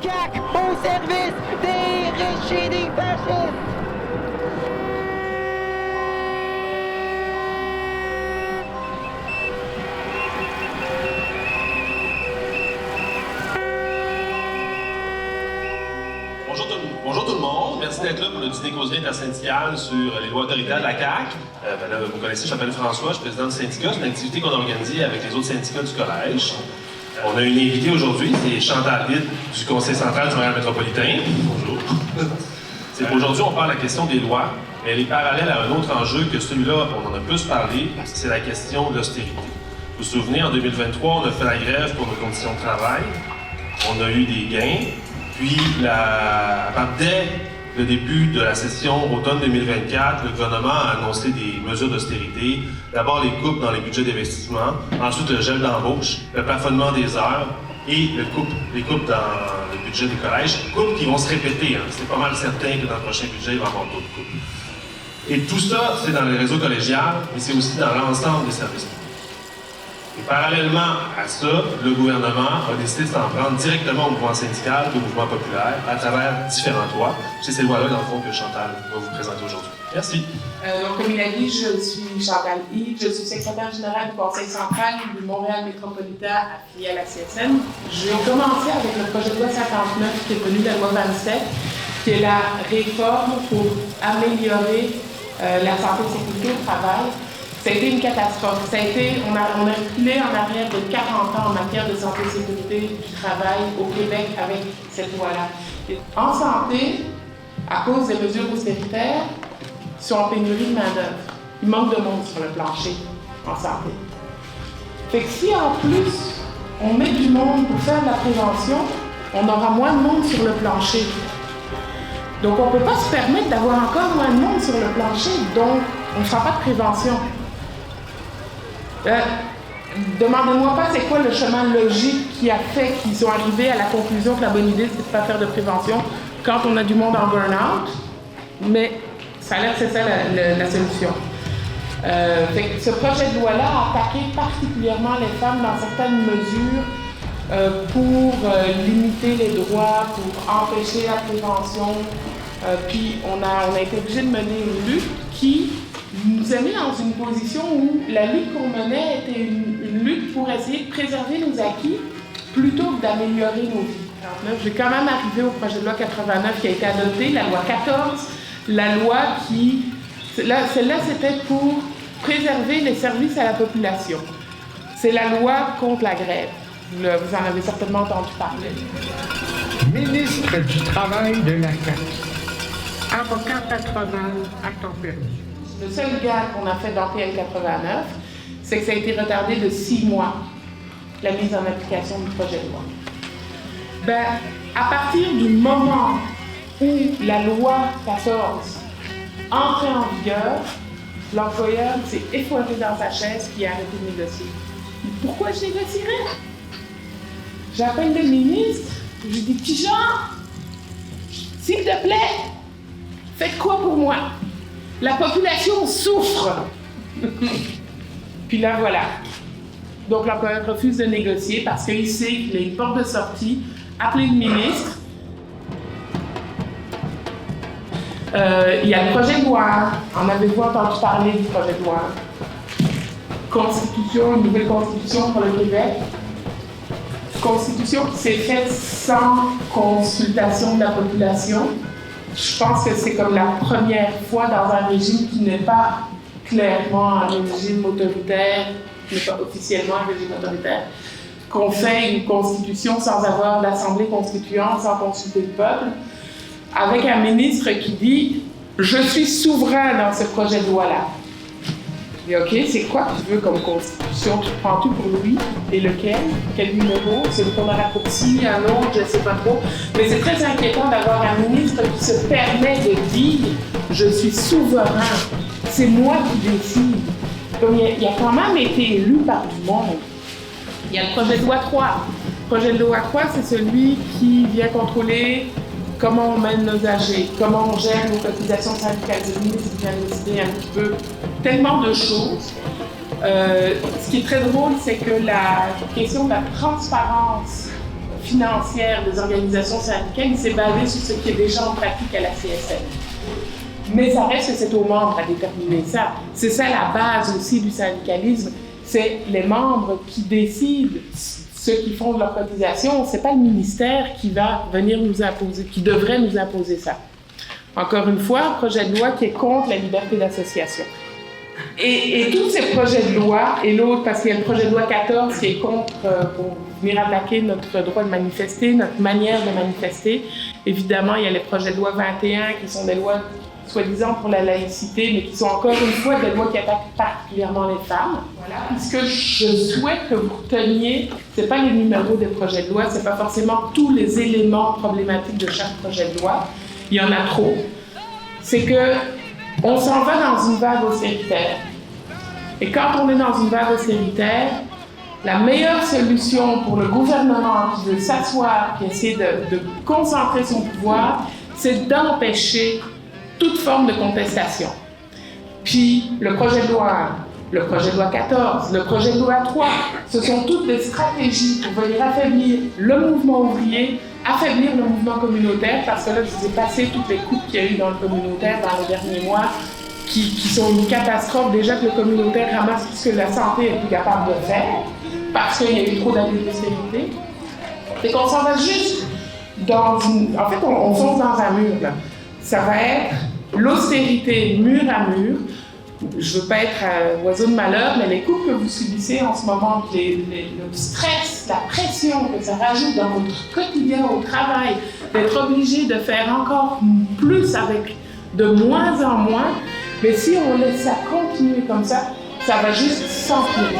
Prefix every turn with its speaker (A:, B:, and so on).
A: CAQ au service des riches et des fascistes!
B: Bonjour tout le monde, merci d'être là pour le dîner causerie intersyndicale sur les lois autoritaires de la CAQ. Vous connaissez, je m'appelle François, je suis président du syndicat. C'est une activité qu'on a organisée avec les autres syndicats du collège. On a une invitée aujourd'hui, c'est Chantal Hyde du Conseil central du Montréal métropolitain. Bonjour. Aujourd'hui, on parle de la question des lois, mais elle est parallèle à un autre enjeu que celui-là, on en a plus parlé, c'est la question de l'austérité. Vous vous souvenez, en 2023, on a fait la grève pour nos conditions de travail. On a eu des gains. Puis, dès le début de la session automne 2024, le gouvernement a annoncé des mesures d'austérité. D'abord, les coupes dans les budgets d'investissement, ensuite le gel d'embauche, le plafonnement des heures et les coupes dans le budget des collèges. Coupes qui vont se répéter. C'est pas mal certain que dans le prochain budget, il va y avoir d'autres coupes. Et tout ça, c'est dans le réseau collégial, mais c'est aussi dans l'ensemble des services publics. Et parallèlement à ça, le gouvernement a décidé de s'en prendre directement au mouvement syndical, au mouvement populaire, à travers différentes lois. C'est ces lois-là, dans le fond, que Chantal va vous présenter aujourd'hui. Merci.
C: Donc, comme il a dit, je suis Chantal Hyde, je suis secrétaire générale du Conseil central du Montréal métropolitain affilié à la CSN. J'ai commencé avec le projet de loi 59 qui est devenu la loi 27, qui est la réforme pour améliorer la santé et sécurité au travail. Ça a été une catastrophe. On a reculé en arrière de 40 ans en matière de santé et sécurité du travail au Québec avec cette loi-là. En santé, à cause des mesures austéritaires, ils sont en pénurie de main-d'œuvre. Il manque de monde sur le plancher en santé. Fait que si en plus on met du monde pour faire de la prévention, on aura moins de monde sur le plancher. Donc on ne peut pas se permettre d'avoir encore moins de monde sur le plancher, donc on ne fera pas de prévention. Demandez-moi pas c'est quoi le chemin logique qui a fait qu'ils sont arrivés à la conclusion que la bonne idée c'est de ne pas faire de prévention quand on a du monde en burn-out, mais ça a l'air que c'est ça la solution. Ce projet de loi-là a attaqué particulièrement les femmes dans certaines mesures pour limiter les droits, pour empêcher la prévention. Puis on a été obligé de mener une lutte qui nous a mis dans une position où la lutte qu'on menait était une lutte pour essayer de préserver nos acquis plutôt que d'améliorer nos vies. J'ai quand même arrivé au projet de loi 89 qui a été adopté, la loi 14, la loi qui... Celle-là, c'était pour préserver les services à la population. C'est la loi contre la grève. Vous en avez certainement entendu parler.
D: Ministre du Travail de la CAQ. Avocat patronal à temps perdu.
C: Le seul gars qu'on a fait dans PL 89, c'est que ça a été retardé de 6 mois, la mise en application du projet de loi. À partir du moment où la loi 14 entrait en vigueur, l'employeur s'est effoiré dans sa chaise et a arrêté de négocier. Pourquoi je négocierais? J'appelle le ministre, je lui dis, petit Jean, s'il te plaît, faites quoi pour moi? La population souffre. Puis là, voilà. Donc, l'employeur refuse de négocier parce qu'il sait qu'il a une porte de sortie. Appelez le ministre. Il y a le projet de loi. En avez-vous entendu parler du projet de loi? Constitution, une nouvelle constitution pour le Québec. Constitution qui s'est faite sans consultation de la population. Je pense que c'est comme la première fois dans un régime qui n'est pas clairement un régime autoritaire, qui n'est pas officiellement un régime autoritaire, qu'on fait une constitution sans avoir l'Assemblée constituante, sans consulter le peuple, avec un ministre qui dit « Je suis souverain dans ce projet de loi-là ». Je dis « Ok, c'est quoi que tu veux comme constitution? Tu prends tout pour lui? Et lequel? Quel numéro? C'est qu'on a raccourci, un autre, je ne sais pas trop. » Mais c'est très inquiétant d'avoir un ministre qui se permet de dire « Je suis souverain, c'est moi qui décide ». Comme il a quand même été élu par du monde. Il y a le projet de loi 3. Le projet de loi 3, c'est celui qui vient contrôler comment on mène nos âgés, comment on gère nos cotisations syndicales. Le ministre vient décider un petit peu tellement de choses. Ce qui est très drôle, c'est que la question de la transparence financière des organisations syndicales, il s'est basé sur ce qui est déjà en pratique à la CSN. Mais ça reste que c'est aux membres à déterminer ça. C'est ça la base aussi du syndicalisme, c'est les membres qui décident ceux qui font de leur cotisation. C'est pas le ministère qui va venir nous imposer, qui devrait nous imposer ça. Encore une fois, un projet de loi qui est contre la liberté d'association. Et tous ces projets de loi, et l'autre, parce qu'il y a le projet de loi 14 qui est contre, pour venir attaquer notre droit de manifester, notre manière de manifester. Évidemment, il y a les projets de loi 21 qui sont des lois soi-disant pour la laïcité, mais qui sont encore une fois des lois qui attaquent particulièrement les femmes. Voilà. Ce que je souhaite que vous reteniez, c'est pas les numéros des projets de loi, c'est pas forcément tous les éléments problématiques de chaque projet de loi. Il y en a trop. C'est que on s'en va dans une vague austéritaire. Et quand on est dans une vague austéritaire, la meilleure solution pour le gouvernement qui veut s'asseoir, qui essaie de concentrer son pouvoir, c'est d'empêcher toute forme de contestation. Puis le projet de loi 1, le projet de loi 14, le projet de loi 3, ce sont toutes des stratégies pour venir affaiblir le mouvement ouvrier, affaiblir le mouvement communautaire, parce que là, je vous ai passé toutes les coupes qu'il y a eu dans le communautaire dans les derniers mois, qui sont une catastrophe. Déjà que le communautaire ramasse tout ce que la santé est plus capable de faire, parce qu'il y a eu trop d'années d'austérité. Et qu'on s'en va juste dans une... En fait, on fonce dans un mur, là. Ça va être l'austérité mur à mur. Je ne veux pas être un oiseau de malheur, mais les coupes que vous subissez en ce moment, le stress, la pression que ça rajoute dans votre quotidien au travail, d'être obligé de faire encore plus avec de moins en moins, mais si on laisse ça continuer comme ça va juste s'empirer.